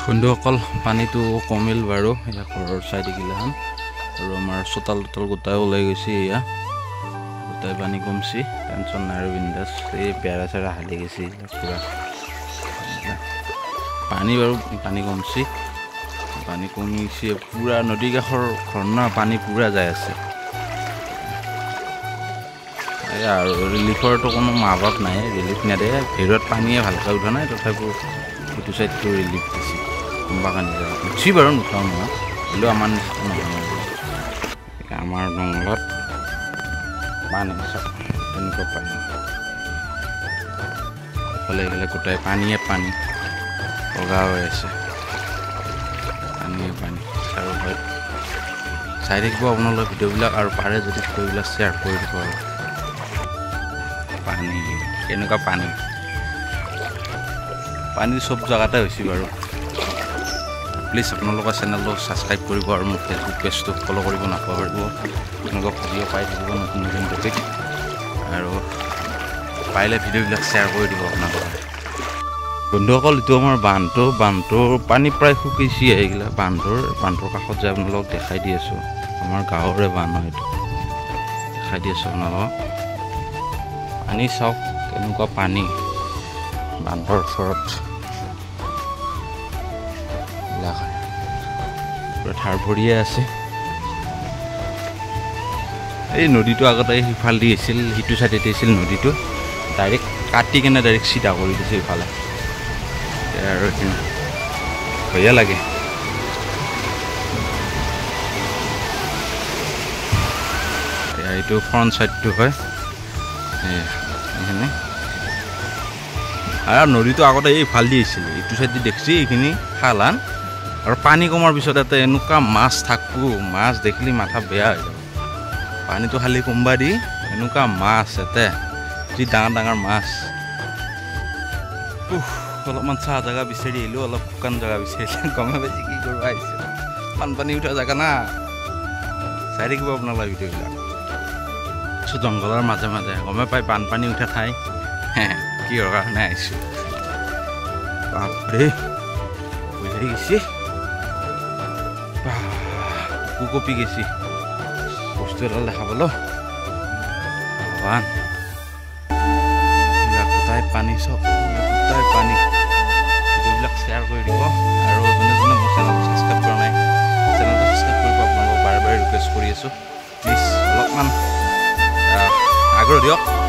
বন্ধুসকল পানীটো কমিল বাৰু ইয়া ঘৰৰ চাইডে গিলাখান আৰু আমাৰ চোতাল তোতাল গোটাই ওলাই গৈছে ইয়া গোটাই পানী কমছি টেনচন নাই আৰু বিন্দাছ এই পেৰা চেৰা হালি গৈছে পুৰা পানী বাৰু পানী কমছি পানী কমিছে পুৰা নদী কাষৰ ঘৰনা পানী পুৰা যাই আছে আৰু ৰিলিফৰটো কোনো মাবাক নাই ৰিলিফ নেদে ভিৰত পানীয়ে ভালকৈ উঠা নাই তথাপিও এইটো চাইডটো ৰিলিফ দিছে বাগানি জেগা উঠি বাৰু নুঠাওঁ নহয় হ'লেও আমাৰ নিচিনা নহয় আমাৰ জংঘলত পানী চব তেনেকুৱা পানী এফালে এইফালে গোটাই পানীয়ে পানী বগা হৈ আছে পানীয়ে পানী আৰু হয় চাই থাকিব আপোনালোকে ভিডিঅ'বিলাক আৰু পাৰে যদি ভিডিঅ'বিলাক শ্বেয়াৰ কৰি দিব আৰু পানী কেনেকুৱা পানী পানী চব জেগাতে হৈছে বাৰু প্লিজ আপোনালোকৰ চেনেলটো ছাবস্ক্ৰাইব কৰিব আৰু মোৰ ফেচবুক পেজটো ফ'ল' কৰিব নাপাহৰিব এনেকুৱা ভিডিঅ' পাই থাকিব নতুন নতুন টপিক আৰু পাৰিলে ভিডিঅ'বিলাক শ্বেয়াৰ কৰি দিব আপোনালোকে বন্ধুসকল এইটো আমাৰ বান্ধটোৰ পানী প্ৰায় শুকিছে এইগিলা বান্ধৰ কাষত যে আপোনালোকক দেখাই দি আছোঁ আমাৰ গাঁৱৰে বান্ধ হয় এইটো দেখাই দি আছোঁ আপোনালোকক পানী চাওক কেনেকুৱা পানী বান্ধৰ ওচৰত পুৰা ঠাৰ ভৰিয়ে আছে এই নদীটো আগতে সিফাল দি আছিল সিটো চাইডে আছিল নদীটো ডাইৰেক্ট কাটি কেনে ডাইৰেক্ট চিধা কৰি দিছে ইফালে আৰু ভয়ে লাগে এইটো ফ্ৰণ্ট চাইডটো হয় এইখিনি আৰু নদীটো আগতে এইফাল দি আহিছিল এইটো চাইড দি দেখিছে এইখিনি খালান আৰু পানী কমাৰ পিছত ইয়াতে এনেকুৱা মাছ থাকবো মাছ দেখিলে মাথা বেয়া হৈ যাব পানীটো খালি কোম্বা দি এনেকুৱা মাছ ইয়াতে যি ডাঙৰ ডাঙৰ মাছ অলপমান চাহ জেগা বিচাৰি আহিলোঁ অলপ শুকান জেগা বিচাৰিলে গমে পাইছে কি কৰিব আহিছে বানপানী উঠা জেগা না চাই থাকিব আপোনালোকৰ ভিডিঅ'বিলাক জংঘলৰ মাজে মাজে গমে পাই বানপানী উঠা ঠাই কিহৰ কাৰণে আহিছোঁ বাপৰে বুজাই গৈছে কপি গেছি বস্তু এডাল দেখা পালো ভগৱান গোটাই পানী চব গোটাই পানী ভিডিঅ'বিলাক শ্বেয়াৰ কৰি দিব আৰু যোনে যোনে মোৰ চেনেলটো ছাবস্ক্ৰাইব কৰা নাই চেনেলটো ছাবস্ক্ৰাইব কৰিব আপোনালোকক বাৰে বাৰে ৰিকুৱেষ্ট কৰি আছোঁ প্লিজ অলপমান আগ্ৰহ দিয়ক